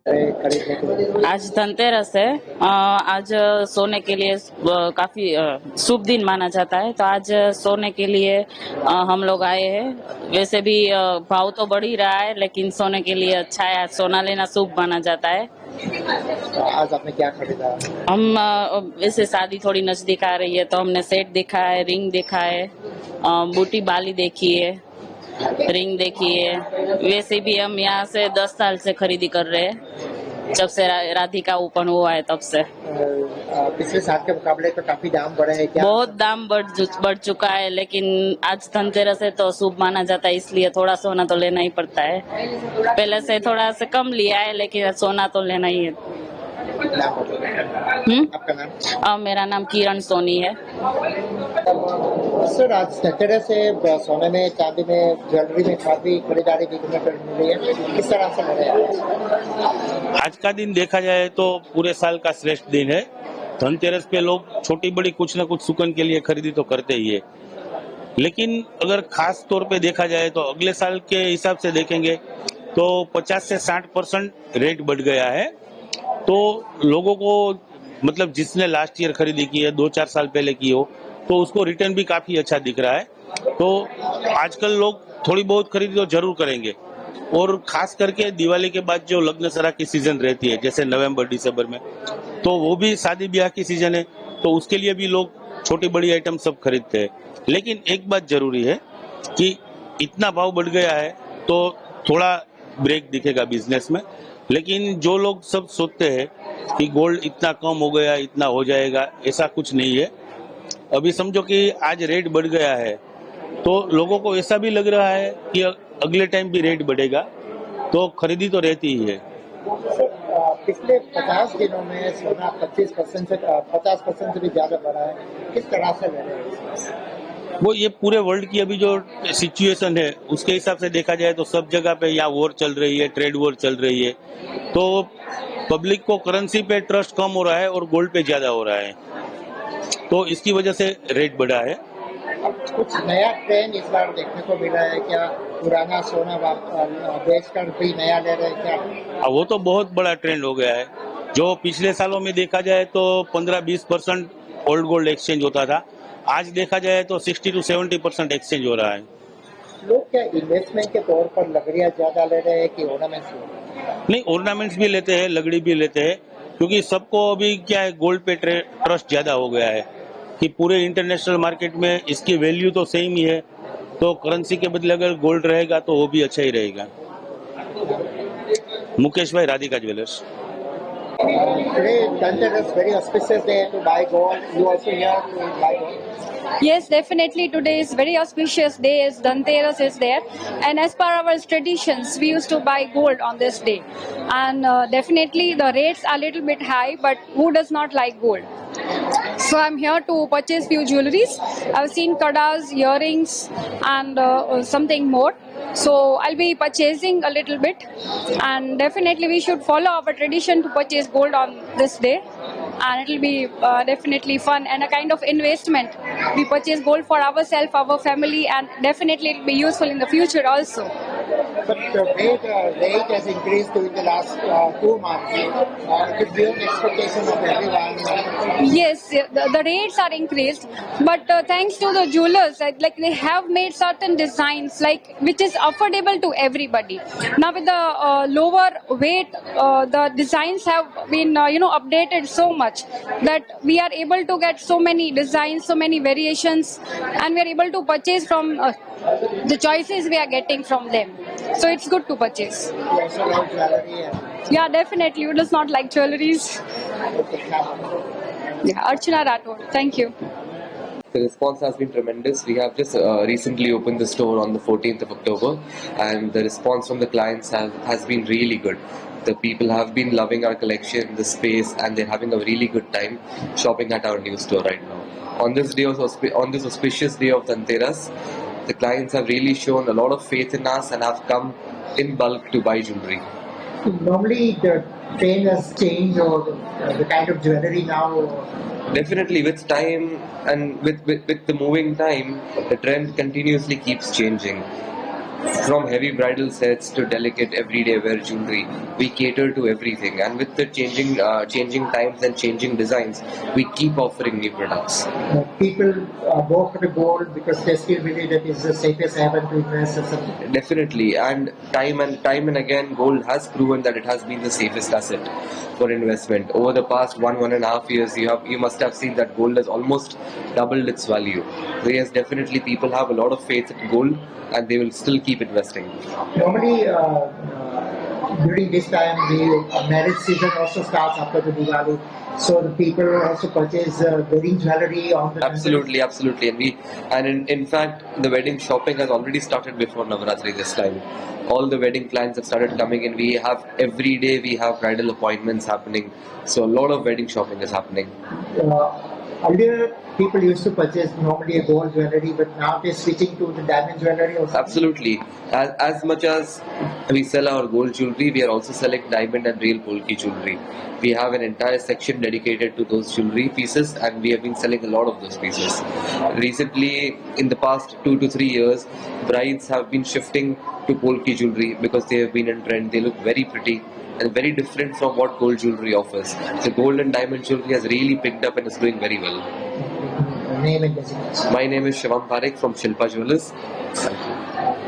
खरीदने के लिए? आज धनतेरस है। आज सोने के लिए काफी शुभ दिन माना जाता है, तो आज सोने के लिए हम लोग आए हैं। वैसे भी भाव तो बढ़ ही रहा है, लेकिन सोने के लिए अच्छा है। आज सोना लेना शुभ माना जाता है। आज आपने क्या खरीदा? हम वैसे शादी थोड़ी नजदीक आ रही है, तो हमने सेट देखा है, रिंग देखा है, बूटी बाली देखी है, रिंग देखी है। वैसे भी हम यहाँ से 10 साल से खरीदी कर रहे हैं, जब से राधिका ओपन हुआ है तब से। पिछले साल के मुकाबले तो काफी दाम बढ़े हैं क्या? बहुत दाम बढ़ चुका है, लेकिन आज धनतेरस है तो शुभ माना जाता है, इसलिए थोड़ा सोना तो लेना ही पड़ता है। पहले से थोड़ा से कम लिया है, लेकिन सोना तो लेना ही है। आपका नाम? मेरा नाम किरण सोनी है। सर, आज धनतेरस से सोने में, चांदी में, ज्वेलरी में काफी खरीदारी देखने को मिल रही है, किस तरह से ले रहे हैं? आज का दिन देखा जाए तो पूरे साल का श्रेष्ठ दिन है। धनतेरस पे लोग छोटी बड़ी कुछ न कुछ सुकन के लिए खरीदी तो करते ही है, लेकिन अगर खास तौर पे देखा जाए तो अगले साल के हिसाब से देखेंगे तो 50 से 60% रेट बढ़ गया है। तो लोगों को मतलब जिसने लास्ट ईयर खरीदी की है, 2-4 साल पहले की हो, तो उसको रिटर्न भी काफी अच्छा दिख रहा है। तो आजकल लोग थोड़ी बहुत खरीदी तो जरूर करेंगे, और खास करके दिवाली के बाद जो लग्न सरा की सीजन रहती है, जैसे नवंबर दिसंबर में, तो वो भी शादी ब्याह की सीजन है, तो उसके लिए भी लोग छोटी बड़ी आइटम सब खरीदते हैं। लेकिन एक बात जरूरी है कि इतना भाव बढ़ गया है तो थोड़ा ब्रेक दिखेगा बिजनेस में। लेकिन जो लोग सब सोचते हैं कि गोल्ड इतना कम हो गया, इतना हो जाएगा, ऐसा कुछ नहीं है। अभी समझो कि आज रेट बढ़ गया है, तो लोगों को ऐसा भी लग रहा है कि अगले टाइम भी रेट बढ़ेगा, तो खरीदी तो रहती ही है। पिछले 50 दिनों में सोना 50% से भी ज्यादा बढ़ा है, किस तरह से ले रहे हैं? वो ये पूरे वर्ल्ड की अभी जो सिचुएशन है उसके हिसाब से देखा जाए तो सब जगह पे यहाँ वॉर चल रही है, ट्रेड वॉर चल रही है, तो पब्लिक को करेंसी पे ट्रस्ट कम हो रहा है और गोल्ड पे ज्यादा हो रहा है, तो इसकी वजह से रेट बढ़ा है। कुछ नया ट्रेंड इस बार देखने को मिला है क्या? पुराना सोना बेचकर भी नया ले रहे हैं क्या? वो तो बहुत बड़ा ट्रेंड हो गया है। जो पिछले सालों में देखा जाए तो 15-20% ओल्ड गोल्ड एक्सचेंज होता था, आज देखा जाए तो 60 to 70% एक्सचेंज हो रहा है। लोग क्या इन्वेस्टमेंट के तौर पर लकड़ियां ज्यादा ले रहे हैं कि ऑर्नामेंट्स? नहीं, ऑर्नामेंट्स भी लेते हैं, लकड़ी भी लेते हैं, क्योंकि सबको अभी क्या है, गोल्ड पे ट्रस्ट ज्यादा हो गया है कि पूरे इंटरनेशनल मार्केट में इसकी वैल्यू तो सेम ही है, तो करेंसी के बदले अगर गोल्ड रहेगा तो वो भी अच्छा ही रहेगा। मुकेश भाई, Radhika jewellers. Today, Dhanteras, very auspicious day to buy gold. You also here to buy gold? Yes, definitely. Today is very auspicious day. As Dhanteras is there, and as per our traditions, we used to buy gold on this day. And definitely the rates are a little bit high, but who does not like gold? So I'm here to purchase few jewelries. I've seen kadas, earrings, and something more. So I'll be purchasing a little bit, and definitely we should follow our tradition to purchase gold on this day, and it'll be definitely fun and a kind of investment. We purchase gold for ourselves, our family, and definitely it'll be useful in the future also. But the way the rate has increased during the last 2 months, it's beyond expectation of everyone. Yes, the rates are increased, but thanks to the jewelers, like they have made certain designs like which is affordable to everybody. Now with the lower weight, the designs have been updated so much that we are able to get so many designs, so many variations, and we are able to purchase from the choices we are getting from them. So it's good to purchase. You also like jewelry and Yeah, definitely. Who does not like jewelries? Yeah, Archana Rathod. Thank you. The response has been tremendous. We have just recently opened the store on the 14th of October, and the response from the clients has been really good. The people have been loving our collection, the space, and they're having a really good time shopping at our new store right now. On this auspicious day of Dhanteras, the clients have really shown a lot of faith in us and have come in bulk to buy jewelry. normally the trend has changed, or the kind of jewelry now. Definitely, with time and with the moving time, the trend continuously keeps changing. from heavy bridal sets to delicate everyday wear jewelry, we cater to everything. And with the changing times and changing designs, we keep offering new products. People go for the gold because they still believe that it's the safest haven to invest or something. Definitely, and time and again, gold has proven that it has been the safest asset for investment. Over the past 1.5 years, you must have seen that gold has almost doubled its value. So yes, definitely, people have a lot of faith in gold, and they will still keep investing. Normally, during this time, the marriage season also starts after the Diwali. So the people also purchase wedding jewelry on the Absolutely, and in fact, the wedding shopping has already started before Navratri this time. All the wedding plans have started coming in. Every day we have bridal appointments happening. So a lot of wedding shopping is happening. Earlier, people used to purchase normally a gold jewelry, but now they're switching to the diamond jewelry or something. Absolutely. As much as we sell our gold jewelry, we are also selling diamond and real Polki jewelry. We have an entire section dedicated to those jewelry pieces, and we have been selling a lot of those pieces. Recently, in the past 2 to 3 years, brides have been shifting to Polki jewelry because they have been in trend. They look very pretty and very different from what gold jewelry offers. So gold and diamond jewelry has really picked up and is doing very well. Name and designation. My name is Shivam Parekh from Shilpa Jewelers. Thank you.